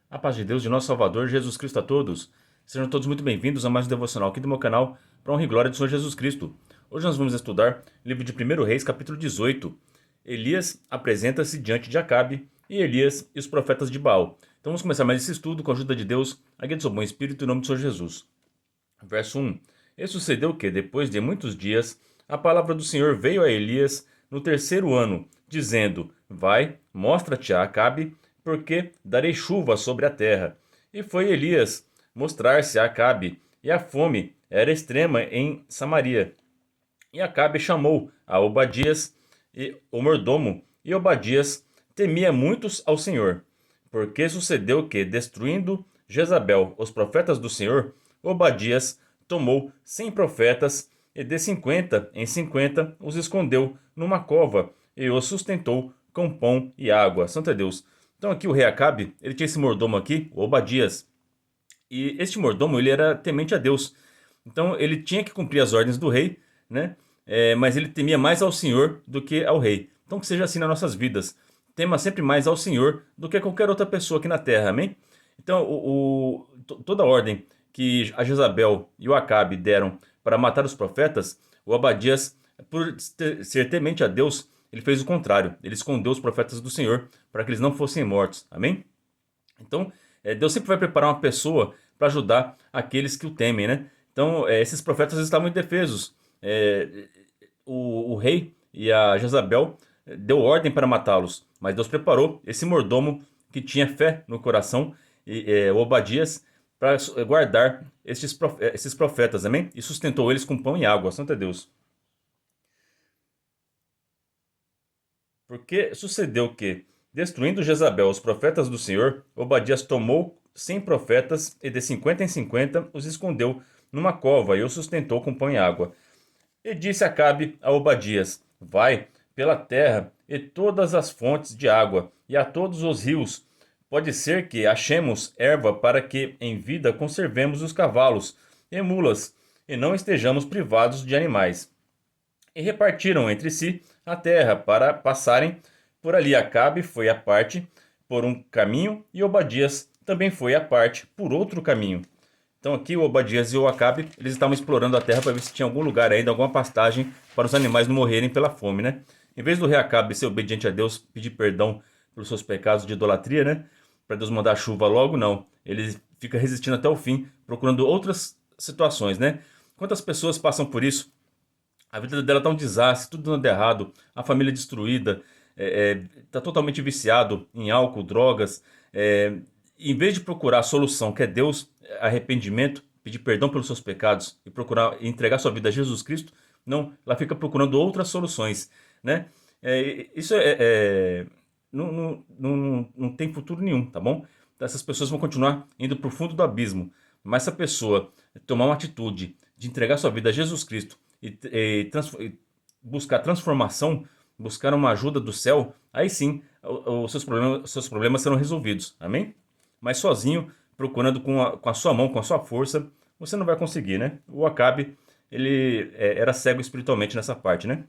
A paz de Deus, de nosso Salvador, Jesus Cristo a todos. Sejam todos muito bem-vindos a mais um devocional aqui do meu canal, para honra e glória do Senhor Jesus Cristo. Hoje nós vamos estudar o livro de 1 Reis, capítulo 18. Elias apresenta-se diante de Acabe e Elias e os profetas de Baal. Então vamos começar mais esse estudo com a ajuda de Deus, a guia do seu bom espírito, em nome do Senhor Jesus. Verso 1. E sucedeu que, depois de muitos dias, a palavra do Senhor veio a Elias no terceiro ano, dizendo: Vai, mostra-te a Acabe, porque darei chuva sobre a terra. E foi Elias mostrar-se a Acabe, e a fome era extrema em Samaria. E Acabe chamou a Obadias, e o mordomo, e Obadias temia muitos ao Senhor. Porque sucedeu que, destruindo Jezabel os profetas do Senhor, Obadias tomou 100 profetas e de 50 em 50 os escondeu numa cova e os sustentou com pão e água. Santo é Deus. Então aqui o rei Acabe, ele tinha esse mordomo aqui, o Obadias, e este mordomo, ele era temente a Deus. Então ele tinha que cumprir as ordens do rei, né? Mas ele temia mais ao Senhor do que ao rei. Então que seja assim nas nossas vidas. Tema sempre mais ao Senhor do que a qualquer outra pessoa aqui na terra, amém? Então toda a ordem que a Jezabel e o Acabe deram para matar os profetas, o Obadias, por ser temente a Deus, ele fez o contrário. Ele escondeu os profetas do Senhor para que eles não fossem mortos, amém? Então, Deus sempre vai preparar uma pessoa para ajudar aqueles que o temem, né? Então, esses profetas estavam indefesos. O rei e a Jezabel deu ordem para matá-los, mas Deus preparou esse mordomo que tinha fé no coração, o Obadias, para guardar esses profetas, amém? E sustentou eles com pão e água, santo é Deus. Porque sucedeu que, destruindo Jezabel os profetas do Senhor, Obadias tomou 100 profetas e de 50 em 50 os escondeu numa cova e os sustentou com pão e água. E disse Acabe a Obadias: Vai pela terra e todas as fontes de água e a todos os rios. Pode ser que achemos erva para que em vida conservemos os cavalos e mulas e não estejamos privados de animais. E repartiram entre si a terra para passarem por ali. Acabe foi à parte por um caminho e Obadias também foi à parte por outro caminho. Então aqui o Obadias e o Acabe, eles estavam explorando a terra para ver se tinha algum lugar ainda, alguma pastagem para os animais não morrerem pela fome, né? Em vez do rei Acabe ser obediente a Deus, pedir perdão pelos seus pecados de idolatria, né? Para Deus mandar chuva logo, não. Ele fica resistindo até o fim, procurando outras situações, né? Quantas pessoas passam por isso? A vida dela tá um desastre, tudo dando errado, a família destruída, tá totalmente viciado em álcool, drogas. Em vez de procurar a solução, que é Deus, arrependimento, pedir perdão pelos seus pecados e procurar entregar sua vida a Jesus Cristo, não, ela fica procurando outras soluções, né? Isso não tem futuro nenhum, tá bom? Essas pessoas vão continuar indo para o fundo do abismo. Mas se a pessoa tomar uma atitude de entregar sua vida a Jesus Cristo e buscar transformação, buscar uma ajuda do céu, aí sim os seus problemas serão resolvidos. Amém? Mas sozinho, procurando com a sua mão, com a sua força, você não vai conseguir, né? O Acabe, ele era cego espiritualmente nessa parte, né?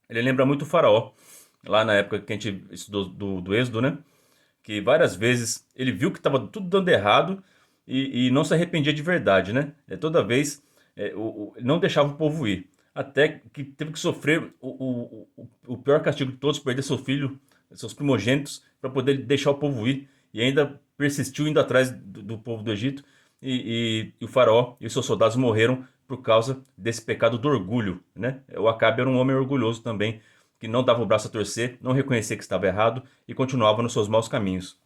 Ele lembra muito o Faraó, lá na época que a gente estudou do Êxodo, né? Que várias vezes ele viu que estava tudo dando errado e não se arrependia de verdade, né? Toda vez não deixava o povo ir. Até que teve que sofrer o pior castigo de todos, perder seu filho, seus primogênitos, para poder deixar o povo ir. E ainda persistiu indo atrás do povo do Egito. E o faraó e os seus soldados morreram por causa desse pecado do orgulho, né? O Acabe era um homem orgulhoso também, que não dava o braço a torcer, não reconhecia que estava errado e continuava nos seus maus caminhos.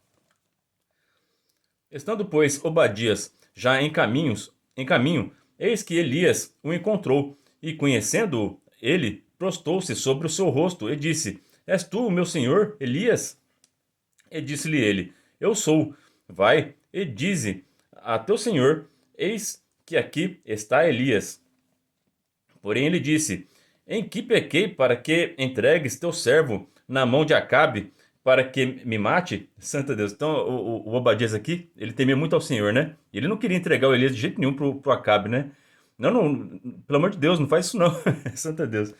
Estando, pois, Obadias já em caminho, eis que Elias o encontrou, e conhecendo-o, ele prostou-se sobre o seu rosto e disse: És tu, meu senhor, Elias? E disse-lhe ele: Eu sou. Vai e dize a teu senhor: Eis que aqui está Elias. Porém ele disse: Em que pequei para que entregues teu servo na mão de Acabe para que me mate? Santa Deus. Então o Obadias aqui, ele temia muito ao Senhor, né? Ele não queria entregar o Elias de jeito nenhum pro Acabe, né? Não, não, pelo amor de Deus, não faz isso não. Santa Deus.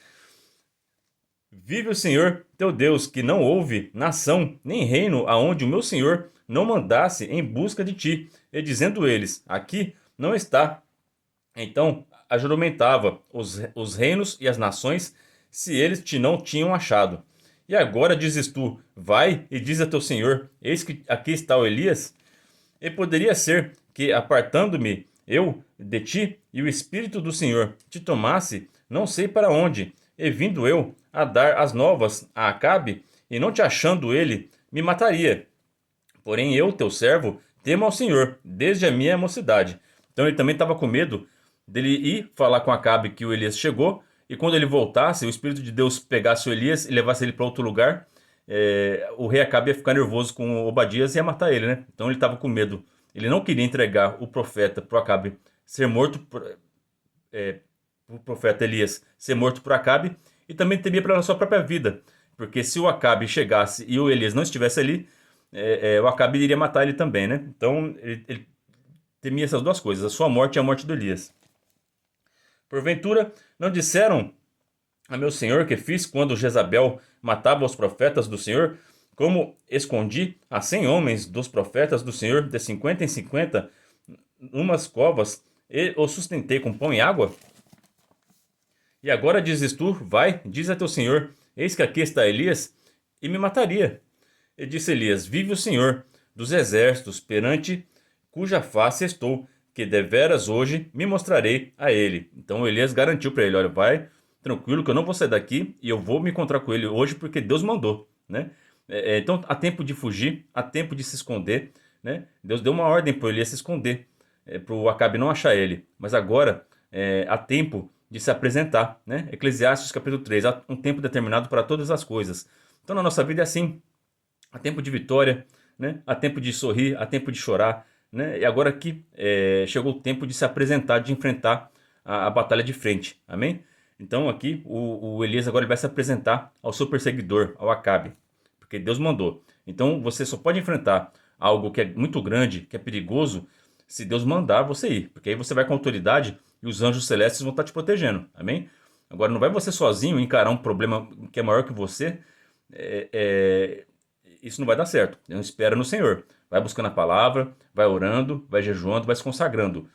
Vive o Senhor teu Deus, que não houve nação nem reino aonde o meu Senhor não mandasse em busca de ti, e dizendo eles: aqui não está. Então ajuramentava os reinos e as nações, se eles te não tinham achado. E agora dizes tu: vai e diz a teu senhor: eis que aqui está o Elias. E poderia ser que, apartando-me eu de ti, e o Espírito do Senhor te tomasse, não sei para onde, e vindo eu a dar as novas a Acabe, e não te achando ele, me mataria. Porém eu, teu servo, temo ao Senhor, desde a minha mocidade. Então ele também estava com medo dele ir falar com Acabe que o Elias chegou, e quando ele voltasse, o Espírito de Deus pegasse o Elias e levasse ele para outro lugar, o rei Acabe ia ficar nervoso com Obadias e ia matar ele, né? Então ele estava com medo. Ele não queria entregar o profeta para o Acabe ser morto, o profeta Elias ser morto por Acabe, e também temia pela sua própria vida. Porque se o Acabe chegasse e o Elias não estivesse ali, o Acabe iria matar ele também, né? Então ele temia essas duas coisas, a sua morte e a morte do Elias. Porventura, não disseram a meu senhor que fiz quando Jezabel matava os profetas do Senhor? Como escondi a 100 homens dos profetas do Senhor de 50 em 50 numas covas e os sustentei com pão e água? E agora dizes tu: vai, diz a teu senhor: eis que aqui está Elias, e me mataria. E disse Elias: vive o Senhor dos exércitos, perante cuja face estou, que deveras hoje me mostrarei a ele. Então Elias garantiu para ele: olha, vai tranquilo que eu não vou sair daqui e eu vou me encontrar com ele hoje porque Deus mandou, né? Então há tempo de fugir, há tempo de se esconder, né? Deus deu uma ordem para Elias se esconder, para o Acabe não achar ele. Mas agora há tempo de se apresentar, né? Eclesiastes capítulo 3, há um tempo determinado para todas as coisas. Então na nossa vida é assim. Há tempo de vitória, né? Há tempo de sorrir, há tempo de chorar, né? E agora aqui chegou o tempo de se apresentar, de enfrentar a batalha de frente, amém? Então aqui o Elias agora ele vai se apresentar ao seu perseguidor, ao Acabe, porque Deus mandou. Então você só pode enfrentar algo que é muito grande, que é perigoso, se Deus mandar você ir, porque aí você vai com autoridade e os anjos celestes vão estar te protegendo, amém? Agora não vai você sozinho encarar um problema que é maior que você, é, é, isso não vai dar certo. Não espera no Senhor. Vai buscando a palavra, vai orando, vai jejuando, vai se consagrando.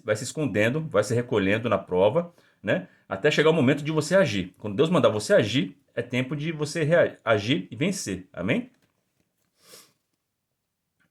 Vai se escondendo, vai se recolhendo na prova, né? Até chegar o momento de você agir. Quando Deus mandar você agir, é tempo de você agir e vencer. Amém?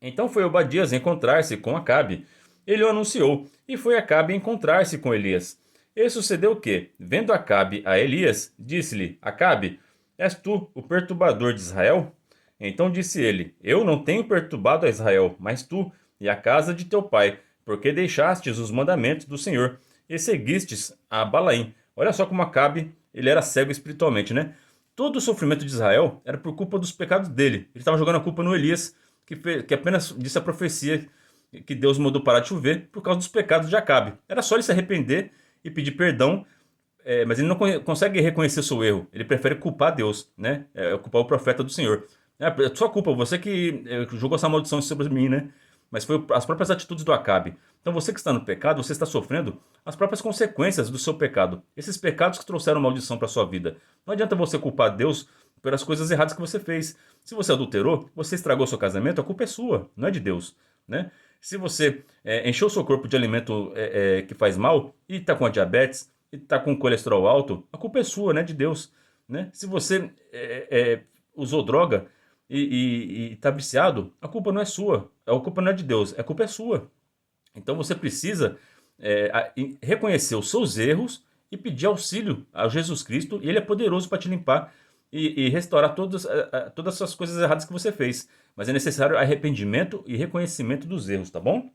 Então foi Obadias encontrar-se com Acabe. Ele o anunciou, e foi Acabe encontrar-se com Elias. E sucedeu que, vendo Acabe a Elias, disse-lhe: Acabe, és tu o perturbador de Israel? Então disse ele: eu não tenho perturbado a Israel, mas tu e a casa de teu pai, porque deixastes os mandamentos do Senhor e seguistes a Balaim. Olha só como Acabe, ele era cego espiritualmente, né? Todo o sofrimento de Israel era por culpa dos pecados dele. Ele estava jogando a culpa no Elias, que apenas disse a profecia que Deus mandou parar de chover por causa dos pecados de Acabe. Era só ele se arrepender e pedir perdão, mas ele não consegue reconhecer seu erro. Ele prefere culpar Deus, né? Culpar o profeta do Senhor. É sua culpa, você que jogou essa maldição sobre mim, né? Mas foi as próprias atitudes do Acabe. Então você que está no pecado, você está sofrendo as próprias consequências do seu pecado. Esses pecados que trouxeram maldição para sua vida. Não adianta você culpar Deus pelas coisas erradas que você fez. Se você adulterou, você estragou seu casamento, a culpa é sua, não é de Deus, né? Se você encheu seu corpo de alimento que faz mal e está com a diabetes e está com colesterol alto, a culpa é sua, não é de Deus, né? Se você usou droga e está viciado, a culpa não é sua, a culpa não é de Deus, a culpa é sua. Então você precisa reconhecer os seus erros e pedir auxílio a Jesus Cristo, e Ele é poderoso para te limpar e restaurar todas essas coisas erradas que você fez. Mas é necessário arrependimento e reconhecimento dos erros, tá bom?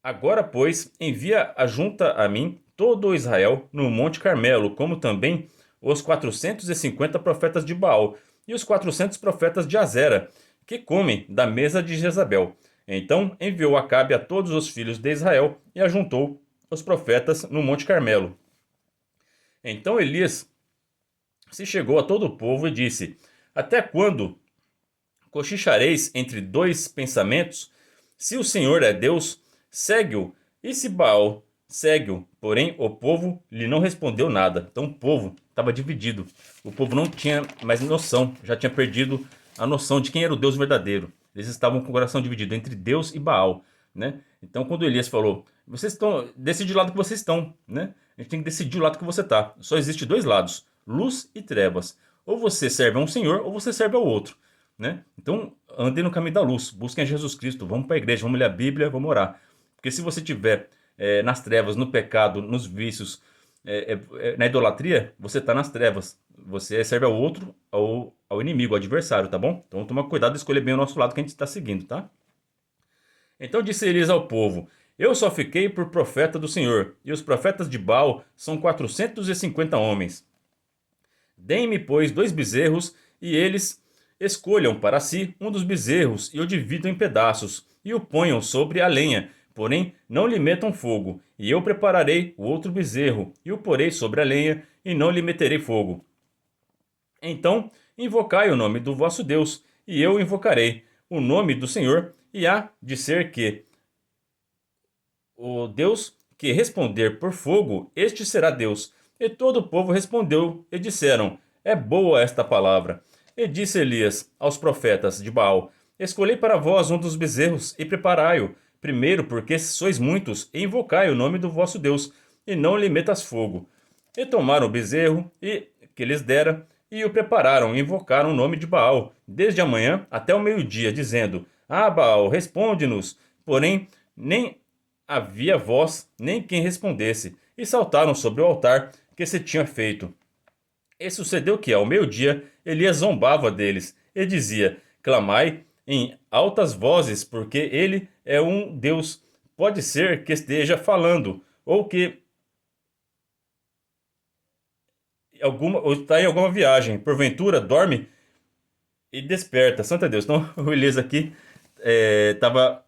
Agora, pois, envia a junta a mim todo o Israel no Monte Carmelo, como também os 450 profetas de Baal e os 400 profetas de Azera, que comem da mesa de Jezabel. Então enviou Acabe a todos os filhos de Israel e ajuntou os profetas no Monte Carmelo. Então Elias se chegou a todo o povo e disse: até quando cochichareis entre dois pensamentos? Se o Senhor é Deus, segue-o, e se Baal segue-o. Porém, o povo lhe não respondeu nada. Então o povo estava dividido. O povo não tinha mais noção, já tinha perdido a noção de quem era o Deus verdadeiro. Eles estavam com o coração dividido entre Deus e Baal, né? Então quando Elias falou, vocês estão, decide o lado que vocês estão, né? A gente tem que decidir o lado que você está. Só existe dois lados, luz e trevas. Ou você serve a um senhor ou você serve ao outro, né? Então andem no caminho da luz, busquem a Jesus Cristo, vamos para a igreja, vamos ler a Bíblia, vamos orar. Porque se você tiver nas trevas, no pecado, nos vícios, na idolatria, você está nas trevas. Você serve ao outro, ao inimigo, ao adversário, tá bom? Então toma cuidado de escolher bem o nosso lado que a gente está seguindo, tá? Então disse Elias ao povo: Eu só fiquei por profeta do Senhor, e os profetas de Baal são 450 homens. Deem-me, pois, 2 bezerros, e eles escolham para si um dos bezerros, e o dividam em pedaços, e o ponham sobre a lenha, porém não lhe metam fogo. E eu prepararei o outro bezerro, e o porei sobre a lenha, e não lhe meterei fogo. Então invocai o nome do vosso Deus, e eu invocarei o nome do Senhor, e há de ser que o Deus que responder por fogo, este será Deus. E todo o povo respondeu e disseram: É boa esta palavra. E disse Elias aos profetas de Baal: Escolhei para vós um dos bezerros e preparai-o. Primeiro, porque sois muitos, e invocai o nome do vosso Deus, e não lhe metas fogo. E tomaram o bezerro que lhes dera, e o prepararam, e invocaram o nome de Baal, desde a manhã até o meio-dia, dizendo: Ah, Baal, responde-nos. Porém, nem havia voz, nem quem respondesse, e saltaram sobre o altar que se tinha feito. E sucedeu que, ao meio-dia, Elias zombava deles, e dizia: Clamai em altas vozes, porque ele é um Deus. Pode ser que esteja falando, ou que ou está em alguma viagem. Porventura, dorme e desperta. Santo Deus. Então, o Elias aqui estava.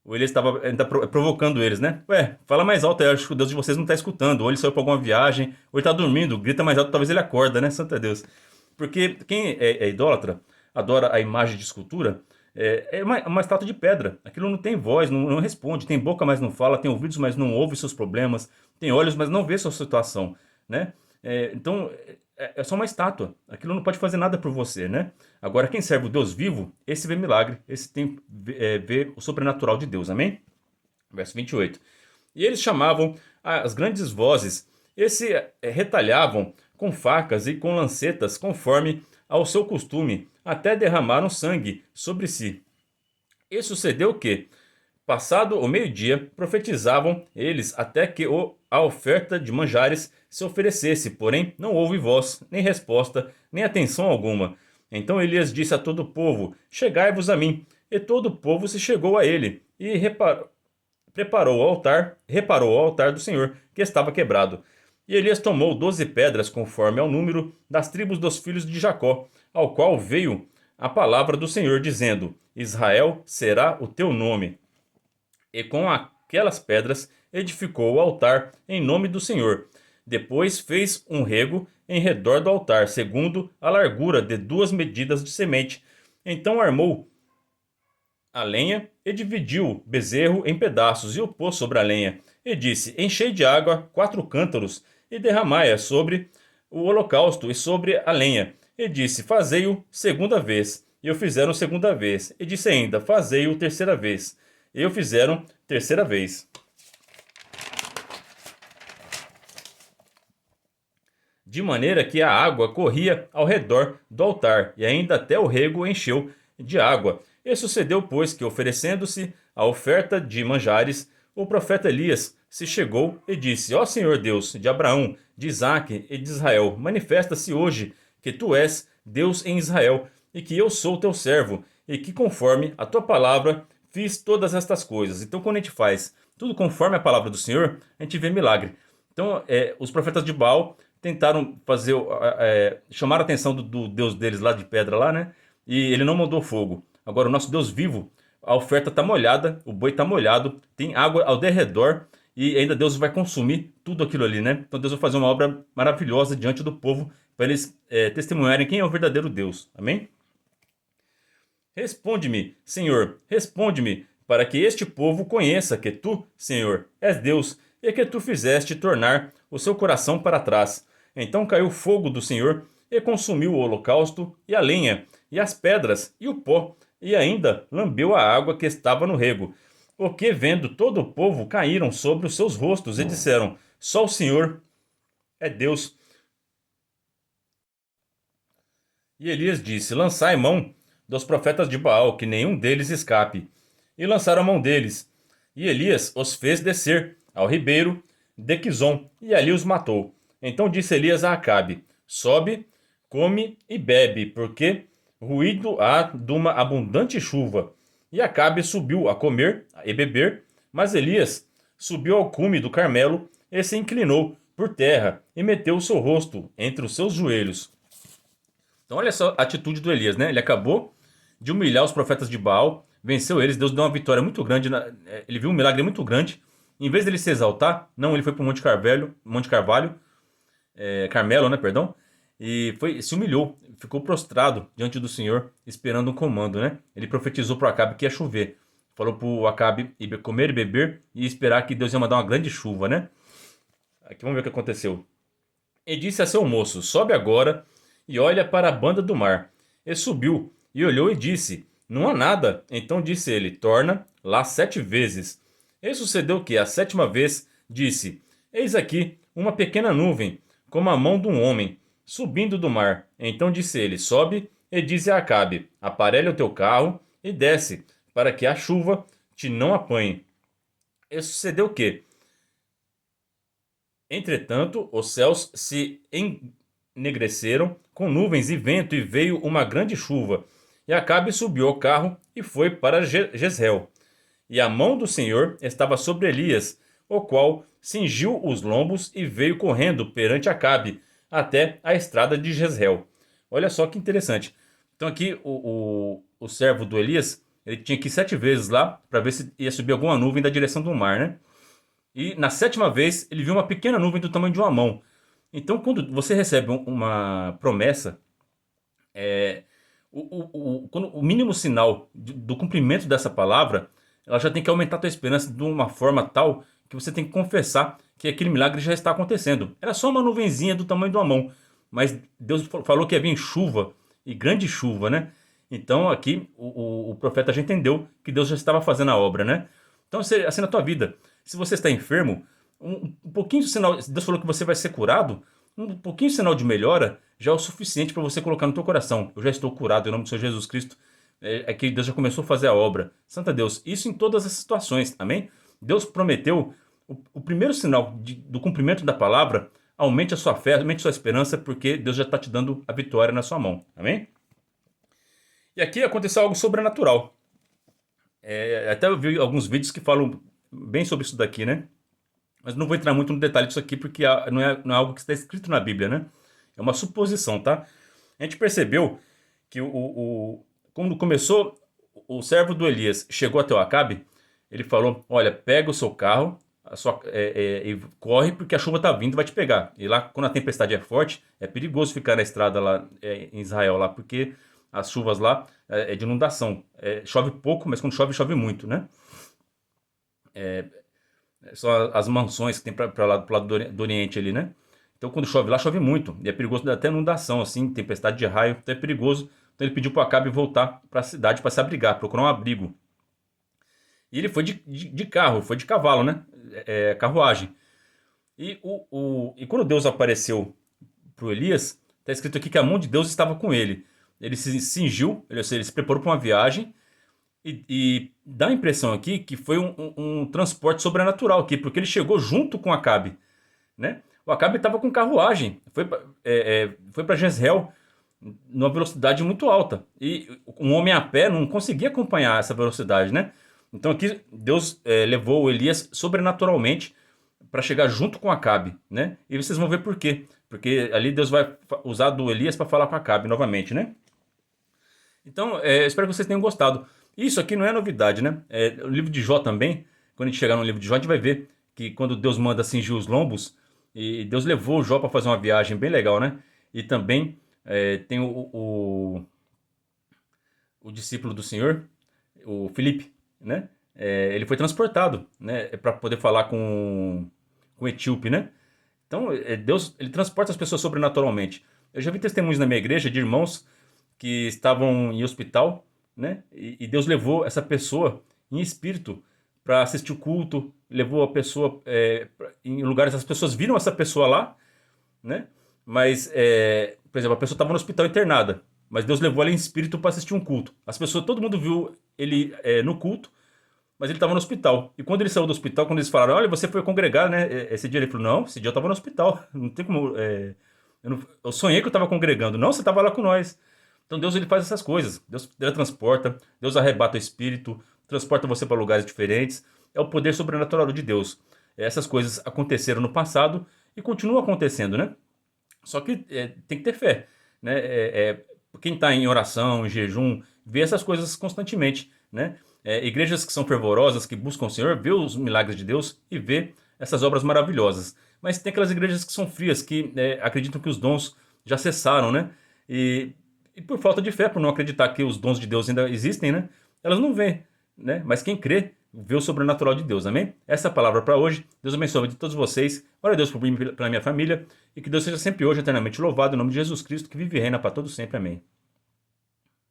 O Elias estava ainda provocando eles, né? Ué, fala mais alto aí, acho que o Deus de vocês não está escutando. Ou ele saiu para alguma viagem, ou ele está dormindo, grita mais alto, talvez ele acorda, né? Santo Deus. Porque quem é idólatra, adora a imagem de escultura, é uma estátua de pedra. Aquilo não tem voz, não responde. Tem boca, mas não fala. Tem ouvidos, mas não ouve seus problemas. Tem olhos, mas não vê sua situação, né? Então, é só uma estátua. Aquilo não pode fazer nada por você, né? Agora, quem serve o Deus vivo, esse vê milagre. Esse vê o sobrenatural de Deus, amém? Verso 28. E eles chamavam as grandes vozes, e se retalhavam com facas e com lancetas, conforme ao seu costume, até derramaram sangue sobre si. E sucedeu que, passado o meio-dia, profetizavam eles até que a oferta de manjares se oferecesse, porém não houve voz, nem resposta, nem atenção alguma. Então Elias disse a todo o povo: Chegai-vos a mim. E todo o povo se chegou a ele, e reparou o altar do Senhor, que estava quebrado. E Elias tomou 12 pedras, conforme ao número das tribos dos filhos de Jacó, ao qual veio a palavra do Senhor, dizendo: Israel será o teu nome. E com aquelas pedras edificou o altar em nome do Senhor. Depois fez um rego em redor do altar, segundo a largura de 2 medidas de semente. Então armou a lenha e dividiu o bezerro em pedaços e o pôs sobre a lenha. E disse: Enchei de água 4 cântaros e derramai-a sobre o holocausto e sobre a lenha. E disse: Fazei-o segunda vez. E o fizeram segunda vez. E disse ainda: Fazei-o terceira vez. E o fizeram terceira vez. De maneira que a água corria ao redor do altar, e ainda até o rego encheu de água. E sucedeu, pois, que, oferecendo-se a oferta de manjares, o profeta Elias se chegou e disse: Ó Senhor Deus de Abraão, de Isaque e de Israel, manifesta-se hoje que tu és Deus em Israel, e que eu sou teu servo, e que conforme a tua palavra fiz todas estas coisas. Então, quando a gente faz tudo conforme a palavra do Senhor, a gente vê milagre. Então, os profetas de Baal tentaram chamar a atenção do Deus deles lá de pedra lá, né? E ele não mandou fogo. Agora o nosso Deus vivo, a oferta está molhada, o boi está molhado, tem água ao derredor e ainda Deus vai consumir tudo aquilo ali, né? Então Deus vai fazer uma obra maravilhosa diante do povo para eles testemunharem quem é o verdadeiro Deus. Amém? Responde-me, Senhor, responde-me, para que este povo conheça que tu, Senhor, és Deus, e que tu fizeste tornar o seu coração para trás. Então caiu fogo do Senhor e consumiu o holocausto e a lenha, e as pedras e o pó, e ainda lambeu a água que estava no rego. O que, vendo todo o povo, caíram sobre os seus rostos e disseram: Só o Senhor é Deus. E Elias disse: Lançai mão dos profetas de Baal, que nenhum deles escape. E lançaram a mão deles. E Elias os fez descer ao ribeiro de Quizon, e ali os matou. Então disse Elias a Acabe: Sobe, come e bebe, porque ruído há de uma abundante chuva. E Acabe subiu a comer e beber, mas Elias subiu ao cume do Carmelo e se inclinou por terra e meteu o seu rosto entre os seus joelhos. Então olha só a atitude do Elias, né? Ele acabou de humilhar os profetas de Baal, venceu eles, Deus deu uma vitória muito grande, ele viu um milagre muito grande. Em vez dele se exaltar, não, ele foi para o Monte Carvalho, Carmelo, né, perdão, e se humilhou, ficou prostrado diante do Senhor, esperando um comando, né? Ele profetizou para Acabe que ia chover. Falou para o Acabe comer e beber e esperar que Deus ia mandar uma grande chuva, né? Aqui vamos ver o que aconteceu. E disse a seu moço: Sobe agora e olha para a banda do mar. E subiu, e olhou e disse: Não há nada. Então disse ele: Torna lá 7 vezes. E sucedeu que, a 7ª vez, disse: Eis aqui uma pequena nuvem, como a mão de um homem, subindo do mar. Então disse ele: Sobe e dize a Acabe: Aparelha o teu carro e desce, para que a chuva te não apanhe. E sucedeu que, entretanto, os céus se enegreceram com nuvens e vento, e veio uma grande chuva. E Acabe subiu ao carro e foi para Jezreel. E a mão do Senhor estava sobre Elias, o qual cingiu os lombos e veio correndo perante Acabe até a estrada de Jezreel. Olha só que interessante. Então aqui o servo do Elias, ele tinha que ir 7 vezes lá para ver se ia subir alguma nuvem da direção do mar, né? E na 7ª vez ele viu uma pequena nuvem do tamanho de uma mão. Então quando você recebe uma promessa, quando o mínimo sinal do cumprimento dessa palavra, ela já tem que aumentar a tua esperança de uma forma tal que você tem que confessar que aquele milagre já está acontecendo. Era só uma nuvenzinha do tamanho de uma mão, mas Deus falou que ia vir chuva, e grande chuva, né? Então aqui o profeta já entendeu que Deus já estava fazendo a obra, né? Então assim na tua vida, se você está enfermo, um pouquinho de sinal, Deus falou que você vai ser curado, um pouquinho de sinal de melhora já é o suficiente para você colocar no teu coração: eu já estou curado em nome do Senhor Jesus Cristo. É que Deus já começou a fazer a obra. Santo Deus, isso em todas as situações, amém? Deus prometeu o primeiro sinal do cumprimento da palavra: aumente a sua fé, aumente a sua esperança, porque Deus já está te dando a vitória na sua mão, amém? E aqui aconteceu algo sobrenatural. Até eu vi alguns vídeos que falam bem sobre isso daqui, né? Mas não vou entrar muito no detalhe disso aqui, porque não é algo que está escrito na Bíblia, né? É uma suposição, tá? A gente percebeu que quando começou, o servo do Elias chegou até o Acabe, ele falou: Olha, pega o seu carro e corre, porque a chuva está vindo e vai te pegar. E lá, quando a tempestade é forte, é perigoso ficar na estrada lá em Israel, lá, porque as chuvas lá é de inundação. Chove pouco, mas quando chove, chove muito, né? São as mansões que tem para lá pro lado do Oriente ali, né? Então quando chove lá, chove muito. E é perigoso dar até inundação, assim, tempestade de raio, então é perigoso. Então ele pediu para o Acabe voltar para a cidade para se abrigar, procurar um abrigo. E ele foi de carro, foi de cavalo, né? Carruagem. E quando Deus apareceu para o Elias, está escrito aqui que a mão de Deus estava com ele. Ele se cingiu, ele se preparou para uma viagem. E dá a impressão aqui que foi um transporte sobrenatural aqui, porque ele chegou junto com Acabe, né? O Acabe estava com carruagem, foi para Jezreel numa velocidade muito alta. E um homem a pé não conseguia acompanhar essa velocidade, né? Então aqui Deus levou Elias sobrenaturalmente para chegar junto com Acabe, né? E vocês vão ver por quê. Porque ali Deus vai usar do Elias para falar com Acabe novamente, né? Então, espero que vocês tenham gostado. Isso aqui não é novidade, né? O livro de Jó também, quando a gente chegar no livro de Jó, a gente vai ver que quando Deus manda cingir os lombos, e Deus levou o Jó para fazer uma viagem bem legal, né? E também tem o discípulo do Senhor, o Filipe, né? ele foi transportado, né, para poder falar com o etíope, né? Então, Deus, ele transporta as pessoas sobrenaturalmente. Eu já vi testemunhos na minha igreja de irmãos que estavam em hospital, né? E Deus levou essa pessoa em espírito para assistir o culto, levou a pessoa em lugares, as pessoas viram essa pessoa lá, né? Mas, por exemplo, a pessoa estava no hospital internada, mas Deus levou ela em espírito para assistir um culto. As pessoas, todo mundo viu ele no culto, mas ele estava no hospital. E quando ele saiu do hospital, quando eles falaram, olha, você foi congregar, né? Esse dia ele falou, não, esse dia eu estava no hospital. Não tem como. Eu sonhei que eu estava congregando. Não, você estava lá com nós. Então Deus ele faz essas coisas. Deus ele transporta, Deus arrebata o espírito, transporta você para lugares diferentes. É o poder sobrenatural de Deus. Essas coisas aconteceram no passado e continuam acontecendo, né? Só que tem que ter fé, né? Quem está em oração, em jejum, vê essas coisas constantemente, né? Igrejas que são fervorosas, que buscam o Senhor, vê os milagres de Deus e vê essas obras maravilhosas. Mas tem aquelas igrejas que são frias, que acreditam que os dons já cessaram, né? E por falta de fé, por não acreditar que os dons de Deus ainda existem, né? Elas não vêem, né? Mas quem crê, vê o sobrenatural de Deus, amém? Essa é a palavra para hoje. Deus abençoe a vida de todos vocês. Ora a Deus por mim e pela minha família. E que Deus seja sempre hoje, eternamente louvado, em nome de Jesus Cristo, que vive e reina para todos sempre, amém.